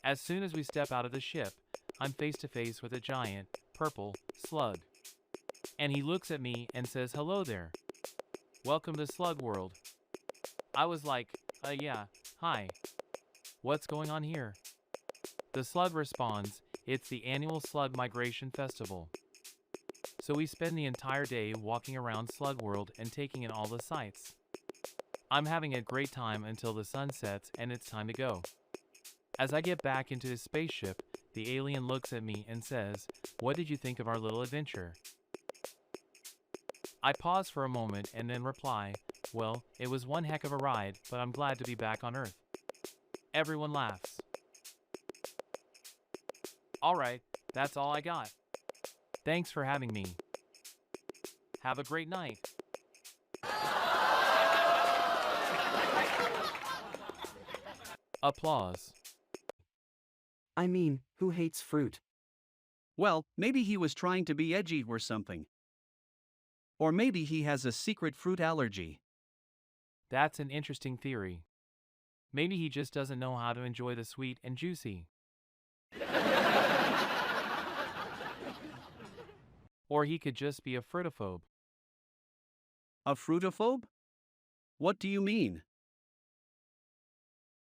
As soon as we step out of the ship, I'm face to face with a giant, purple, slug. And he looks at me and says, "Hello there. Welcome to Slug World." I was like, yeah, hi. What's going on here? The slug responds, "It's the annual Slug Migration Festival." So we spend the entire day walking around Slug World and taking in all the sights. I'm having a great time until the sun sets and it's time to go. As I get back into his spaceship, the alien looks at me and says, "What did you think of our little adventure?" I pause for a moment and then reply, "Well, it was one heck of a ride, but I'm glad to be back on Earth." Everyone laughs. Alright, that's all I got. Thanks for having me. Have a great night. Applause. I mean, who hates fruit? Well, maybe he was trying to be edgy or something. Or maybe he has a secret fruit allergy. That's an interesting theory. Maybe he just doesn't know how to enjoy the sweet and juicy. Or he could just be a fruitophobe. A fruitophobe? What do you mean?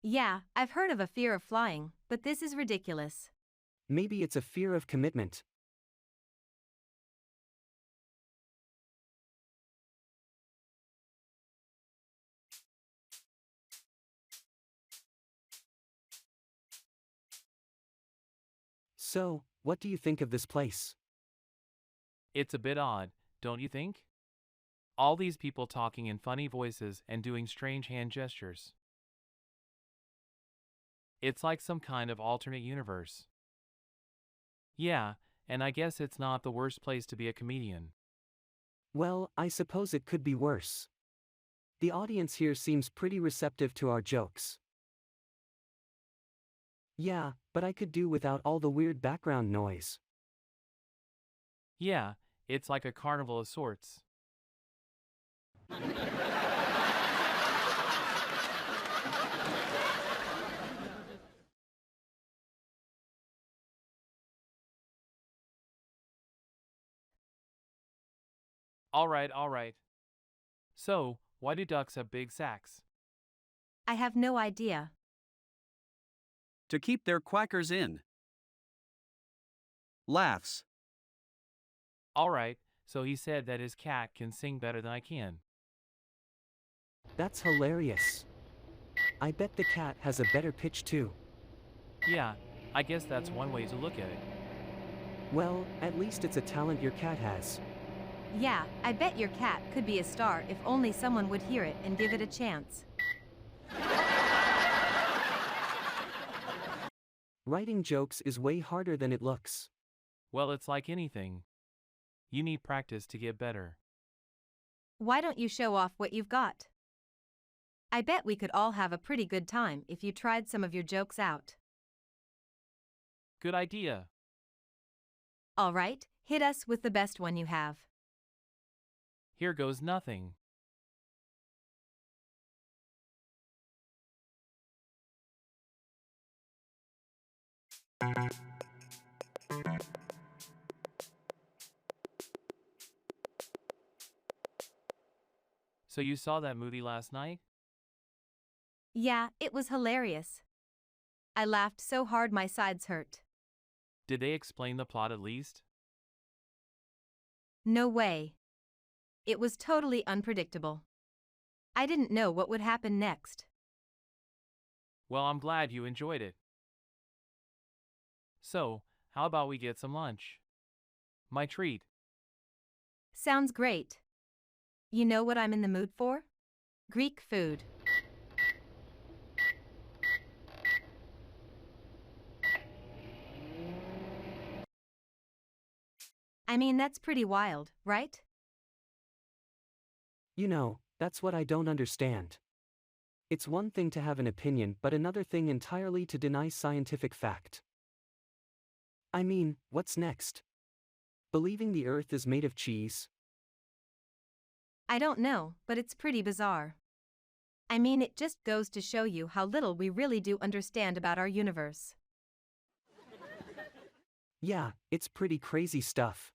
Yeah, I've heard of a fear of flying, but this is ridiculous. Maybe it's a fear of commitment. So, what do you think of this place? It's a bit odd, don't you think? All these people talking in funny voices and doing strange hand gestures. It's like some kind of alternate universe. Yeah, and I guess it's not the worst place to be a comedian. Well, I suppose it could be worse. The audience here seems pretty receptive to our jokes. Yeah, but I could do without all the weird background noise. Yeah, it's like a carnival of sorts. Alright. So, why do ducks have big sacks? I have no idea. To keep their quackers in. Laughs. Alright, so he said that his cat can sing better than I can. That's hilarious. I bet the cat has a better pitch too. Yeah, I guess that's one way to look at it. Well, at least it's a talent your cat has. Yeah, I bet your cat could be a star if only someone would hear it and give it a chance. Writing jokes is way harder than it looks. Well, it's like anything. You need practice to get better. Why don't you show off what you've got? I bet we could all have a pretty good time if you tried some of your jokes out. Good idea. All right, hit us with the best one you have. Here goes nothing. So you saw that movie last night? Yeah, it was hilarious. I laughed so hard my sides hurt. Did they explain the plot at least? No way. It was totally unpredictable. I didn't know what would happen next. Well, I'm glad you enjoyed it. So, how about we get some lunch? My treat. Sounds great. You know what I'm in the mood for? Greek food. I mean, that's pretty wild, right? You know, that's what I don't understand. It's one thing to have an opinion, but another thing entirely to deny scientific fact. I mean, what's next? Believing the Earth is made of cheese? I don't know, but it's pretty bizarre. I mean, it just goes to show you how little we really do understand about our universe. Yeah, it's pretty crazy stuff.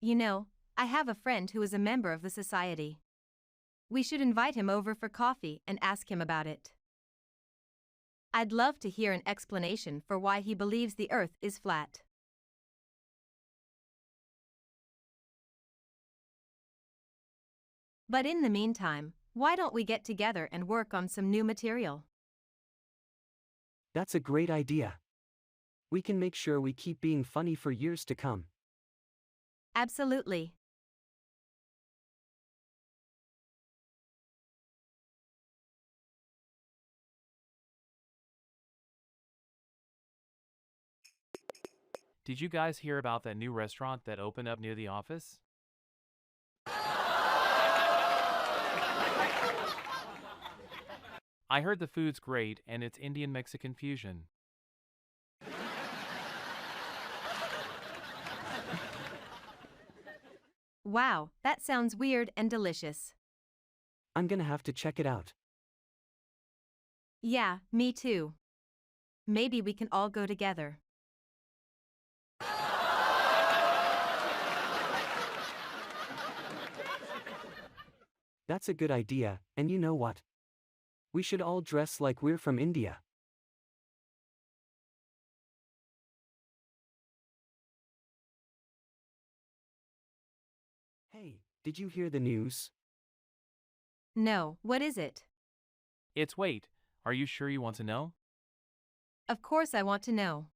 You know, I have a friend who is a member of the society. We should invite him over for coffee and ask him about it. I'd love to hear an explanation for why he believes the Earth is flat. But in the meantime, why don't we get together and work on some new material? That's a great idea. We can make sure we keep being funny for years to come. Absolutely. Did you guys hear about that new restaurant that opened up near the office? I heard the food's great and it's Indian Mexican fusion. Wow, that sounds weird and delicious. I'm gonna have to check it out. Yeah, me too. Maybe we can all go together. That's a good idea, and you know what? We should all dress like we're from India. Hey, did you hear the news? No, what is it? Wait, are you sure you want to know? Of course I want to know.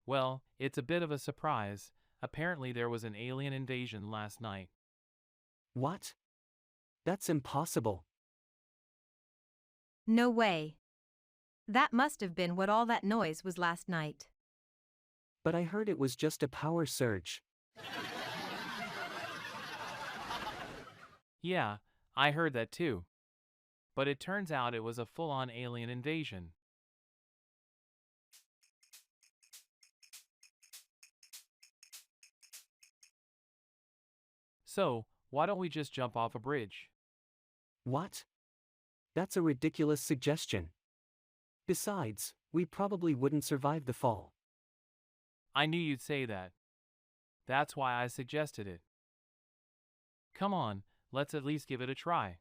Well, it's a bit of a surprise. Apparently there was an alien invasion last night. What? That's impossible. No way. That must have been what all that noise was last night. But I heard it was just a power surge. Yeah, I heard that too. But it turns out it was a full-on alien invasion. So, why don't we just jump off a bridge? What? That's a ridiculous suggestion. Besides, we probably wouldn't survive the fall. I knew you'd say that. That's why I suggested it. Come on, let's at least give it a try.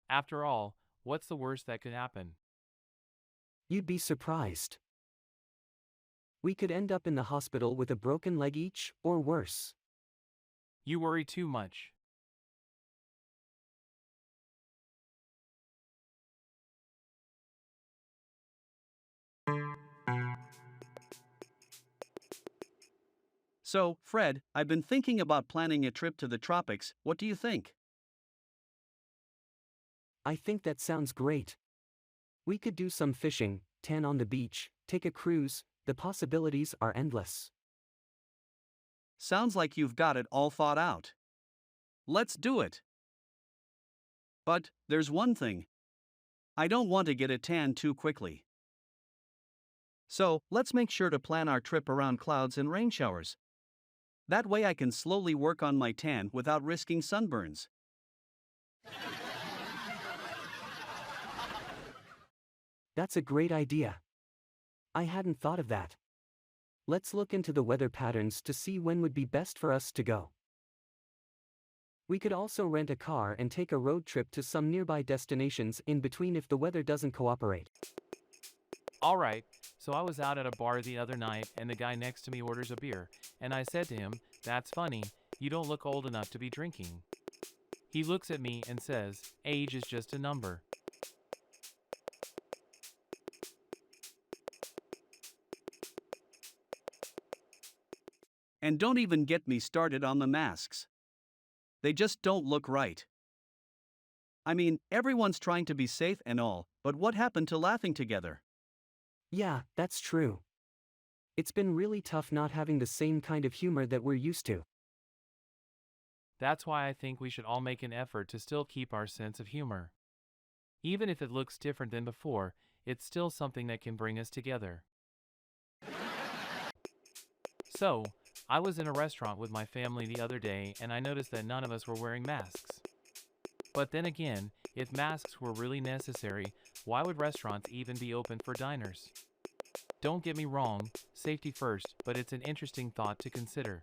After all, what's the worst that could happen? You'd be surprised. We could end up in the hospital with a broken leg each, or worse. You worry too much. So, Fred, I've been thinking about planning a trip to the tropics. What do you think? I think that sounds great. We could do some fishing, tan on the beach, take a cruise, the possibilities are endless. Sounds like you've got it all thought out. Let's do it. But, there's one thing. I don't want to get a tan too quickly. So, let's make sure to plan our trip around clouds and rain showers. That way I can slowly work on my tan without risking sunburns. That's a great idea. I hadn't thought of that. Let's look into the weather patterns to see when would be best for us to go. We could also rent a car and take a road trip to some nearby destinations in between if the weather doesn't cooperate. Alright, so I was out at a bar the other night and the guy next to me orders a beer, and I said to him, "That's funny, you don't look old enough to be drinking." He looks at me and says, "Age is just a number." And don't even get me started on the masks. They just don't look right. I mean, everyone's trying to be safe and all, but what happened to laughing together? Yeah, that's true. It's been really tough not having the same kind of humor that we're used to. That's why I think we should all make an effort to still keep our sense of humor. Even if it looks different than before, it's still something that can bring us together. So, I was in a restaurant with my family the other day and I noticed that none of us were wearing masks. But then again, if masks were really necessary, why would restaurants even be open for diners? Don't get me wrong, safety first, but it's an interesting thought to consider.